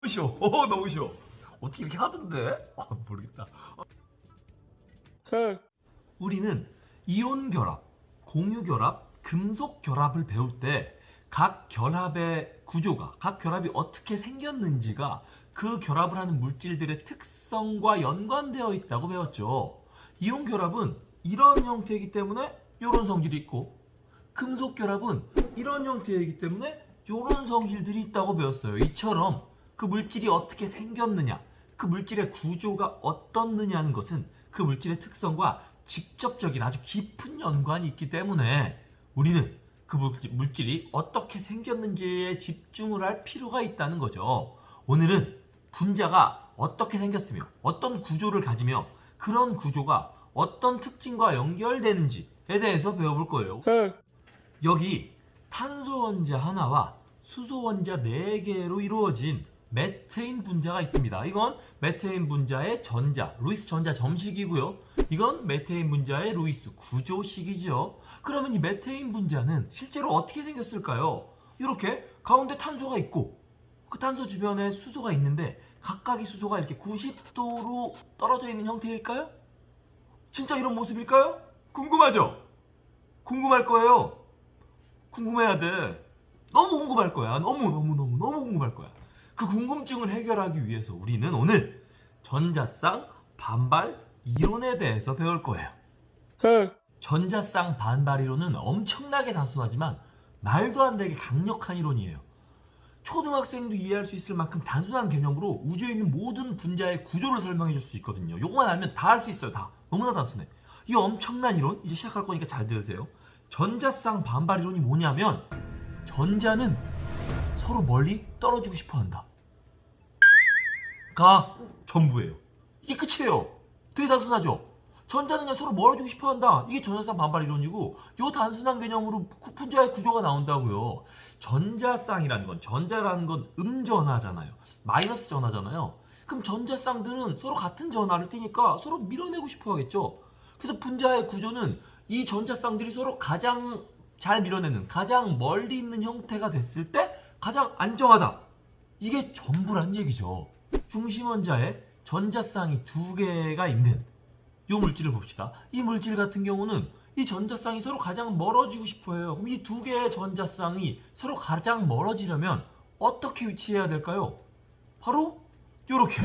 쉬워. 너무 쉬워. 어떻게 이렇게 하던데? 모르겠다. 우리는 이온 결합, 공유 결합, 금속 결합을 배울 때 각 결합의 구조가, 각 결합이 어떻게 생겼는지가 그 결합을 하는 물질들의 특성과 연관되어 있다고 배웠죠. 이온 결합은 이런 형태이기 때문에 이런 성질이 있고, 금속 결합은 이런 형태이기 때문에 이런 성질들이 있다고 배웠어요. 이처럼 그 물질이 어떻게 생겼느냐, 그 물질의 구조가 어떻느냐는 것은 그 물질의 특성과 직접적인 아주 깊은 연관이 있기 때문에 우리는 그 물질이 어떻게 생겼는지에 집중을 할 필요가 있다는 거죠. 오늘은 분자가 어떻게 생겼으며 어떤 구조를 가지며 그런 구조가 어떤 특징과 연결되는지에 대해서 배워볼 거예요. 여기 탄소 원자 하나와 수소 원자 4개로 이루어진 메테인 분자가 있습니다. 이건 메테인 분자의 전자, 루이스 전자 점식이고요. 이건 메테인 분자의 루이스 구조식이죠. 그러면 이 메테인 분자는 실제로 어떻게 생겼을까요? 이렇게 가운데 탄소가 있고 그 탄소 주변에 수소가 있는데 각각의 수소가 이렇게 90도로 떨어져 있는 형태일까요? 진짜 이런 모습일까요? 궁금하죠? 궁금할 거예요. 궁금해야 돼. 너무 궁금할 거야. 너무 궁금할 거야. 그 궁금증을 해결하기 위해서 우리는 오늘 전자쌍 반발 이론에 대해서 배울 거예요. 전자쌍 반발 이론은 엄청나게 단순하지만 말도 안 되게 강력한 이론이에요. 초등학생도 이해할 수 있을 만큼 단순한 개념으로 우주에 있는 모든 분자의 구조를 설명해 줄 수 있거든요. 요것만 알면 다 할 수 있어요. 다. 너무나 단순해. 이 엄청난 이론 이제 시작할 거니까 잘 들으세요. 전자쌍 반발 이론이 뭐냐면 전자는 서로 멀리 떨어지고 싶어 한다. 가 전부예요. 이게 끝이에요. 되게 단순하죠? 전자는 그냥 서로 멀어지고 싶어 한다. 이게 전자쌍 반발 이론이고 요 단순한 개념으로 분자의 구조가 나온다고요. 전자쌍이라는 건, 전자라는 건 음전하잖아요. 마이너스 전하잖아요. 그럼 전자쌍들은 서로 같은 전하를 띠니까 서로 밀어내고 싶어 하겠죠. 그래서 분자의 구조는 이 전자쌍들이 서로 가장 잘 밀어내는, 가장 멀리 있는 형태가 됐을 때 가장 안정하다. 이게 전부란 얘기죠. 중심 원자에 전자쌍이 2개가 있는 이 물질을 봅시다. 이 물질 같은 경우는 이 전자쌍이 서로 가장 멀어지고 싶어 해요. 그럼 이 2개의 전자쌍이 서로 가장 멀어지려면 어떻게 위치해야 될까요? 바로 이렇게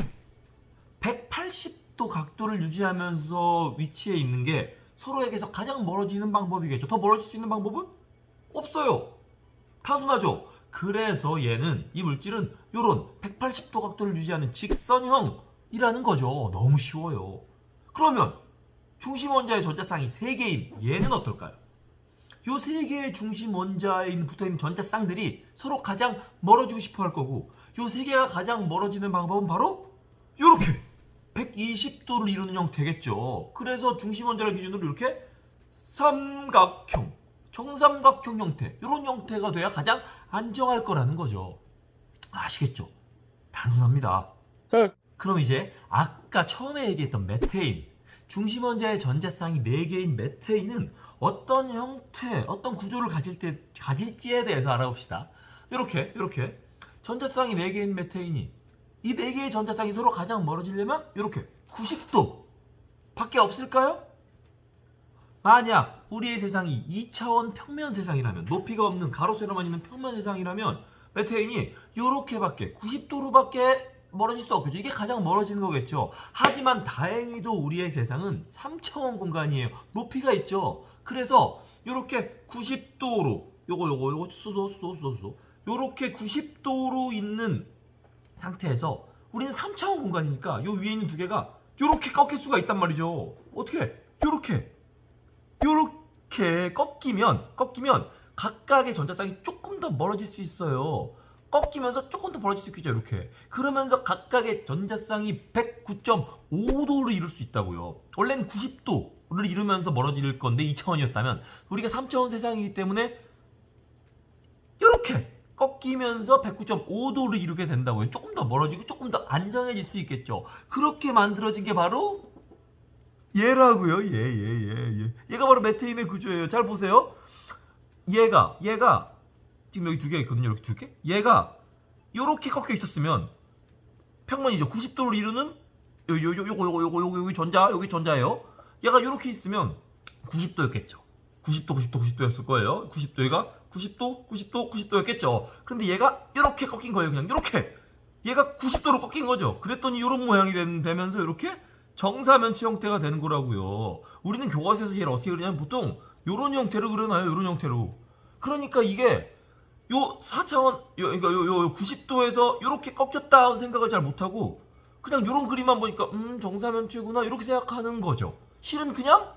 180도 각도를 유지하면서 위치해 있는 게 서로에게서 가장 멀어지는 방법이겠죠. 더 멀어질 수 있는 방법은 없어요. 단순하죠. 그래서 얘는, 이 물질은 이런 180도 각도를 유지하는 직선형이라는 거죠. 너무 쉬워요. 그러면 중심 원자의 전자쌍이 3개인 얘는 어떨까요? 이 3개의 중심 원자에 붙어있는 전자쌍들이 서로 가장 멀어지고 싶어 할 거고 이 3개가 가장 멀어지는 방법은 바로 이렇게 120도를 이루는 형태겠죠. 그래서 중심 원자를 기준으로 이렇게 삼각형, 정삼각형 형태, 이런 형태가 돼야 가장 안정할 거라는 거죠. 아시겠죠? 단순합니다. 그럼 이제 아까 처음에 얘기했던 메테인, 중심 원자의 전자쌍이 4개인 메테인은 어떤 형태, 어떤 구조를 가질지에 대해서 알아봅시다. 이렇게 전자쌍이 4개인 메테인이 이 4개의 전자쌍이 서로 가장 멀어지려면 이렇게 90도 밖에 없을까요? 만약 우리의 세상이 2차원 평면 세상이라면, 높이가 없는 가로 세로만 있는 평면 세상이라면 메테인이 이렇게밖에 90도로밖에 멀어질 수 없겠죠. 이게 가장 멀어지는 거겠죠. 하지만 다행히도 우리의 세상은 3차원 공간이에요. 높이가 있죠. 그래서 이렇게 90도로 요거 수소 요렇게 90도로 있는 상태에서 우리는 3차원 공간이니까 요 위에 있는 2개가 요렇게 꺾일 수가 있단 말이죠. 어떻게? 요렇게 꺾이면 각각의 전자쌍이 조금 더 멀어질 수 있어요. 꺾이면서 조금 더 멀어질 수 있겠죠. 이렇게. 그러면서 각각의 전자쌍이 109.5도를 이룰 수 있다고요. 원래는 90도를 이루면서 멀어질 건데 2차원이었다면 우리가 3차원 세상이기 때문에 이렇게 꺾이면서 109.5도를 이루게 된다고요. 조금 더 멀어지고 조금 더 안정해질 수 있겠죠. 그렇게 만들어진 게 바로 얘라고요. 얘가 바로 메테인의 구조예요. 잘 보세요. 얘가 지금 여기 2개가 있거든요. 이렇게 2개. 얘가 이렇게 꺾여 있었으면 평면이죠. 90도를 이루는 요거 여기 전자예요. 얘가 이렇게 있으면 90도였겠죠. 90도였을 거예요. 90도였겠죠. 그런데 얘가 이렇게 꺾인 거예요. 그냥 이렇게. 얘가 90도로 꺾인 거죠. 그랬더니 이런 모양이 되면서 이렇게 정사면체 형태가 되는 거라고요. 우리는 교과서에서 얘를 어떻게 그리냐면 보통 이런 형태로 그려놔요. 이런 형태로. 그러니까 이게 요 4차원, 그러니까 요 90도에서 이렇게 꺾였다 생각을 잘 못하고 그냥 이런 그림만 보니까 정사면체구나 이렇게 생각하는 거죠. 실은 그냥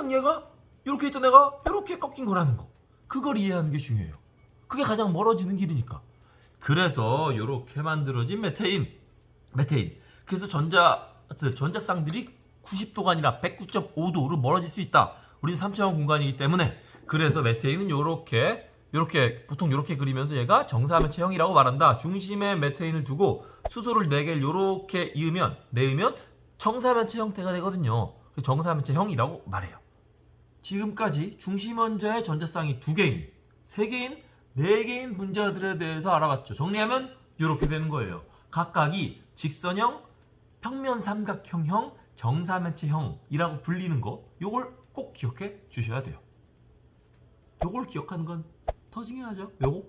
얘가 이렇게 있던 애가 이렇게 꺾인 거라는 거. 그걸 이해하는 게 중요해요. 그게 가장 멀어지는 길이니까. 그래서 이렇게 만들어진 메테인. 그래서 전자쌍들이 90도가 아니라 109.5도로 멀어질 수 있다. 우리는 3차원 공간이기 때문에. 그래서 메테인은 이렇게 보통 이렇게 그리면서 얘가 정사면체형이라고 말한다. 중심에 메테인을 두고 수소를 4개를 이렇게 내으면 정사면체 형태가 되거든요. 정사면체형이라고 말해요. 지금까지 중심원자의 전자쌍이 2개인, 3개인, 4개인 분자들에 대해서 알아봤죠. 정리하면 이렇게 되는 거예요. 각각이 직선형, 평면 삼각형형, 정사면체형이라고 불리는 거, 요걸 꼭 기억해 주셔야 돼요. 요걸 기억하는 건 더 중요하죠. 요거.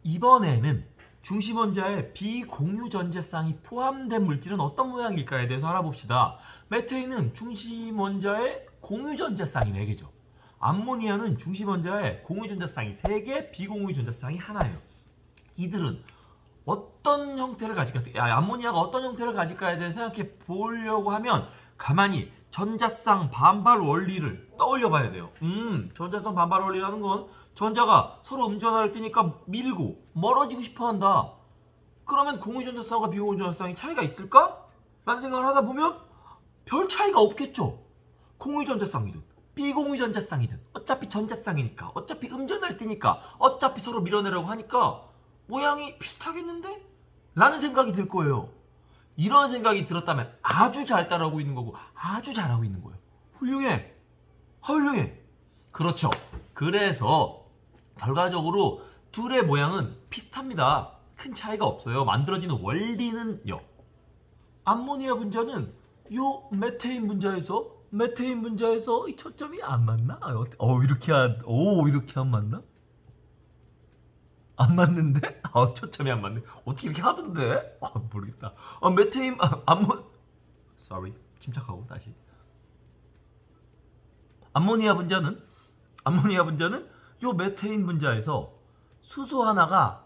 이번에는 중심원자에 비공유 전자쌍이 포함된 물질은 어떤 모양일까에 대해서 알아봅시다. 메테인은 중심원자에 공유 전자쌍이 4개죠. 암모니아는 중심원자에 공유 전자쌍이 3개, 비공유 전자쌍이 하나예요. 이들은 어떤 형태를 가질까? 암모니아가 어떤 형태를 가질까에 대해 생각해 보려고 하면 가만히 전자쌍 반발 원리를 떠올려 봐야 돼요. 전자쌍 반발 원리라는 건 전자가 서로 음전하를 띄니까 밀고 멀어지고 싶어 한다. 그러면 공유 전자쌍과 비공유 전자쌍이 차이가 있을까? 라는 생각을 하다 보면 별 차이가 없겠죠. 공유 전자쌍이든 비공유 전자쌍이든 어차피 전자쌍이니까, 어차피 음전할 띄니까, 어차피 서로 밀어내려고 하니까 모양이 비슷하겠는데? 라는 생각이 들 거예요. 이런 생각이 들었다면 아주 잘 따라오고 있는 거고 아주 잘하고 있는 거예요. 훌륭해. 그렇죠. 그래서 결과적으로 둘의 모양은 비슷합니다. 큰 차이가 없어요. 만들어지는 원리는요. 암모니아 분자는 요 메테인 분자에서 이 초점이 안 맞나? 이렇게 안 맞나? 안 맞는데? 초점이 안 맞네. 어떻게 이렇게 하던데? 모르겠다. 메테인, sorry. 침착하고 다시. 암모니아 분자는 요 메테인 분자에서 수소 하나가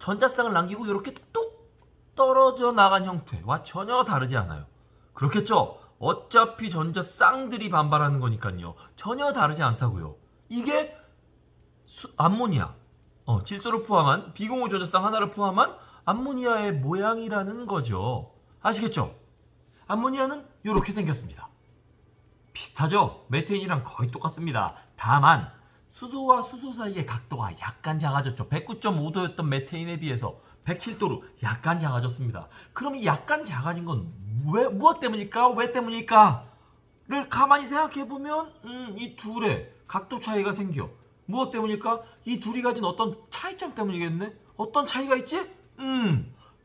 전자쌍을 남기고 이렇게 뚝 떨어져 나간 형태와 전혀 다르지 않아요. 그렇겠죠? 어차피 전자쌍들이 반발하는 거니까요. 전혀 다르지 않다고요. 이게 암모니아. 질소를 포함한 비공유 전자쌍 하나를 포함한 암모니아의 모양이라는 거죠. 아시겠죠? 암모니아는 이렇게 생겼습니다. 비슷하죠? 메테인이랑 거의 똑같습니다. 다만 수소와 수소 사이의 각도가 약간 작아졌죠. 109.5도였던 메테인에 비해서 107도로 약간 작아졌습니다. 그럼 이 약간 작아진 건 무엇 때문일까? 왜 때문일까? 를 가만히 생각해보면 이 둘의 각도 차이가 생겨. 무엇 때문일까? 이 둘이 가진 어떤 차이점 때문이겠네? 어떤 차이가 있지?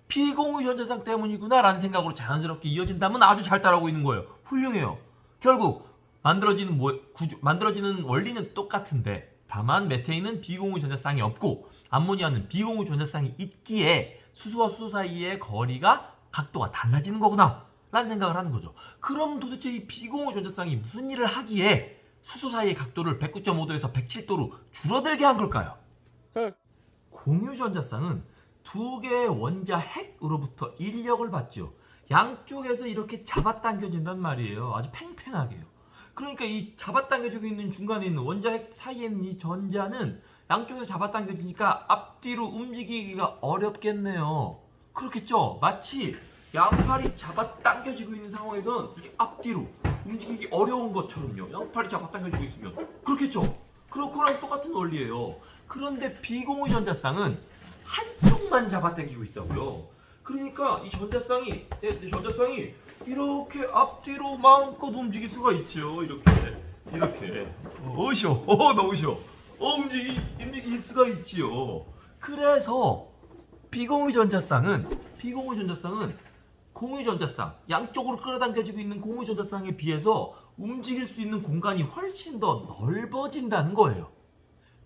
비공유 전자쌍 때문이구나 라는 생각으로 자연스럽게 이어진다면 아주 잘 따라오고 있는 거예요. 훌륭해요. 결국 만들어지는 원리는 똑같은데 다만 메테인은 비공유 전자쌍이 없고 암모니아는 비공유 전자쌍이 있기에 수소와 수소 사이의 거리가 각도가 달라지는 거구나 라는 생각을 하는 거죠. 그럼 도대체 이 비공유 전자쌍이 무슨 일을 하기에 수소 사이의 각도를 109.5도에서 107도로 줄어들게 한 걸까요? 공유 전자쌍은 두 개의 원자 핵으로부터 인력을 받죠. 양쪽에서 이렇게 잡아당겨진단 말이에요. 아주 팽팽하게요. 그러니까 이 잡아당겨지고 있는 중간에 있는 원자 핵 사이에 있는 이 전자는 양쪽에서 잡아당겨지니까 앞뒤로 움직이기가 어렵겠네요. 그렇겠죠? 마치 양팔이 잡아당겨지고 있는 상황에선 이게 앞뒤로 움직이기 어려운 것처럼요. 양팔이 잡아당겨지고 있으면 그렇겠죠? 그거랑 똑같은 원리예요. 그런데 비공유 전자쌍은 한쪽만 잡아당기고 있다고요. 그러니까 이 전자쌍이 이렇게 앞뒤로 마음껏 움직일 수가 있죠. 이렇게 너무 쉬워. 움직일 수가 있지요. 그래서 비공유 전자쌍은 공유 전자쌍, 양쪽으로 끌어당겨지고 있는 공유 전자쌍에 비해서 움직일 수 있는 공간이 훨씬 더 넓어진다는 거예요.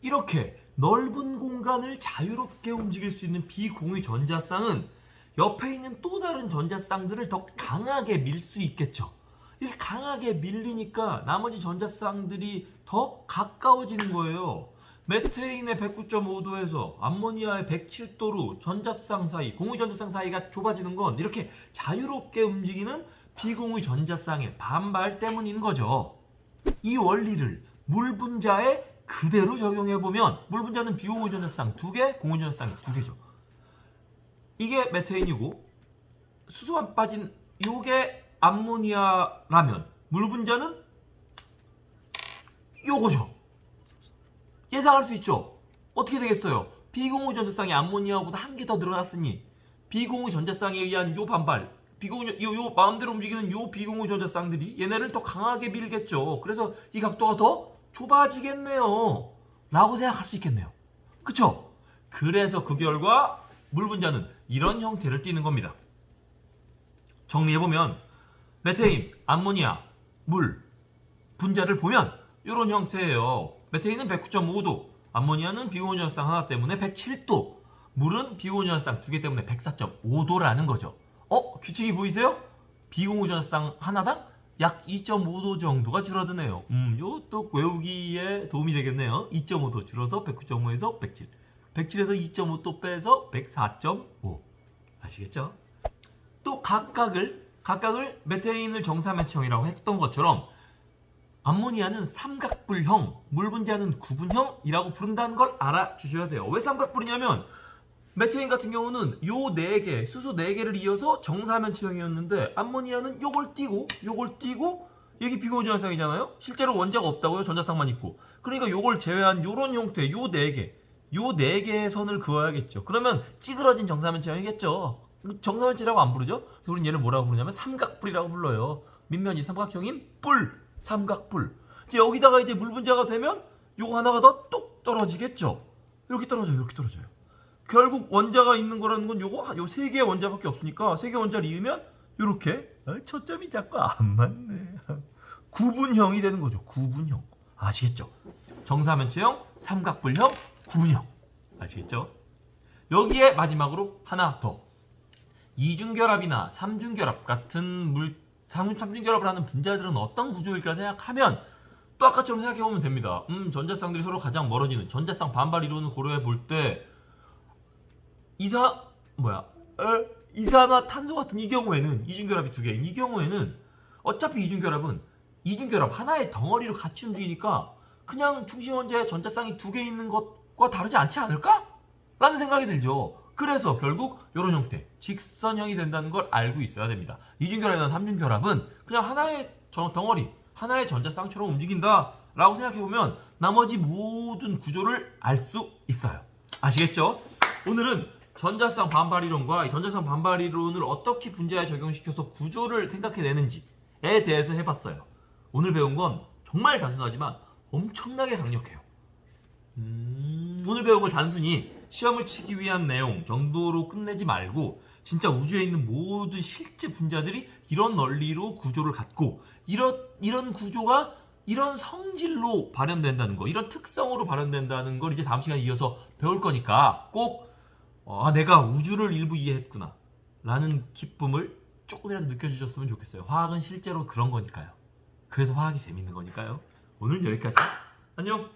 이렇게 넓은 공간을 자유롭게 움직일 수 있는 비공유 전자쌍은 옆에 있는 또 다른 전자쌍들을 더 강하게 밀 수 있겠죠. 이렇게 강하게 밀리니까 나머지 전자쌍들이 더 가까워지는 거예요. 메테인의 109.5도에서 암모니아의 107도로 전자쌍 사이, 공유 전자쌍 사이가 좁아지는 건 이렇게 자유롭게 움직이는 비공유 전자쌍의 반발 때문인 거죠. 이 원리를 물 분자에 그대로 적용해보면 물 분자는 비공유 전자쌍 2개, 공유 전자쌍 2개죠. 이게 메테인이고 수소만 빠진 요게 암모니아라면 물 분자는 요거죠. 예상할 수 있죠. 어떻게 되겠어요? 비공유 전자쌍이 암모니아보다 한 개 더 늘어났으니 비공유 전자쌍에 의한 요 반발, 요 마음대로 움직이는 요 비공유 전자쌍들이 얘네를 더 강하게 밀겠죠. 그래서 이 각도가 더 좁아지겠네요. 라고 생각할 수 있겠네요. 그쵸? 그래서 그 결과 물 분자는 이런 형태를 띠는 겁니다. 정리해보면 메테인, 암모니아, 물 분자를 보면 이런 형태예요. 메테인은 109.5도, 암모니아는 비공유 전자쌍 하나 때문에 107도, 물은 비공유 전자쌍 2개 때문에 104.5도라는 거죠. 규칙이 보이세요? 비공유 전자쌍 하나당 약 2.5도 정도가 줄어드네요. 요또 외우기에 도움이 되겠네요. 2.5도 줄어서 109.5에서 107, 107에서 2.5 또 빼서 104.5. 아시겠죠? 또 각각을 메테인을 정사면체형이라고 했던 것처럼 암모니아는 삼각뿔형, 물 분자는 구분형이라고 부른다는 걸 알아주셔야 돼요. 왜 삼각뿔이냐면 메테인 같은 경우는 요 4개, 수소 4개를 이어서 정사면체형이었는데 암모니아는 요걸 띄고 여기 비공유 전자쌍이잖아요. 실제로 원자가 없다고요. 전자쌍만 있고. 그러니까 요걸 제외한 요런 형태, 요 4개의 선을 그어야겠죠. 그러면 찌그러진 정사면체형이겠죠. 정사면체라고 안 부르죠? 우리는 얘를 뭐라고 부르냐면 삼각뿔이라고 불러요. 밑면이 삼각형인 뿔, 삼각뿔. 여기다가 이제 물 분자가 되면 요거 하나가 더 뚝 떨어지겠죠. 이렇게 떨어져요. 결국 원자가 있는 거라는 건 요거 요 3개의 원자밖에 없으니까 3개 원자를 이으면 요렇게 초점이 자꾸 안 맞네. 구분형이 되는 거죠. 구분형. 아시겠죠? 정사면체형, 삼각뿔형, 구분형. 아시겠죠? 여기에 마지막으로 하나 더. 이중결합이나 삼중결합 같은 삼중결합을 하는 분자들은 어떤 구조일까 생각하면 또 아까처럼 생각해보면 됩니다. 전자쌍들이 서로 가장 멀어지는 전자쌍 반발 이론을 고려해 볼 때 이산화탄소 같은 이 경우에는 이중결합이 2개인 이 경우에는 어차피 이중결합 하나의 덩어리로 같이 움직이니까 그냥 중심 원자에 전자쌍이 2개 있는 것과 다르지 않지 않을까? 라는 생각이 들죠. 그래서 결국 이런 형태, 직선형이 된다는 걸 알고 있어야 됩니다. 이중결합이나 삼중결합은 그냥 하나의 덩어리, 하나의 전자쌍처럼 움직인다 라고 생각해보면 나머지 모든 구조를 알 수 있어요. 아시겠죠? 오늘은 전자쌍 반발이론과 이 전자쌍 반발이론을 어떻게 분자에 적용시켜서 구조를 생각해내는지에 대해서 해봤어요. 오늘 배운 건 정말 단순하지만 엄청나게 강력해요. 오늘 배운 걸 단순히 시험을 치기 위한 내용 정도로 끝내지 말고 진짜 우주에 있는 모든 실제 분자들이 이런 원리로 구조를 갖고 이런 구조가 이런 성질로 발현된다는 거, 이런 특성으로 발현된다는 걸 이제 다음 시간에 이어서 배울 거니까 꼭 내가 우주를 일부 이해했구나 라는 기쁨을 조금이라도 느껴주셨으면 좋겠어요. 화학은 실제로 그런 거니까요. 그래서 화학이 재밌는 거니까요. 오늘 여기까지. 안녕.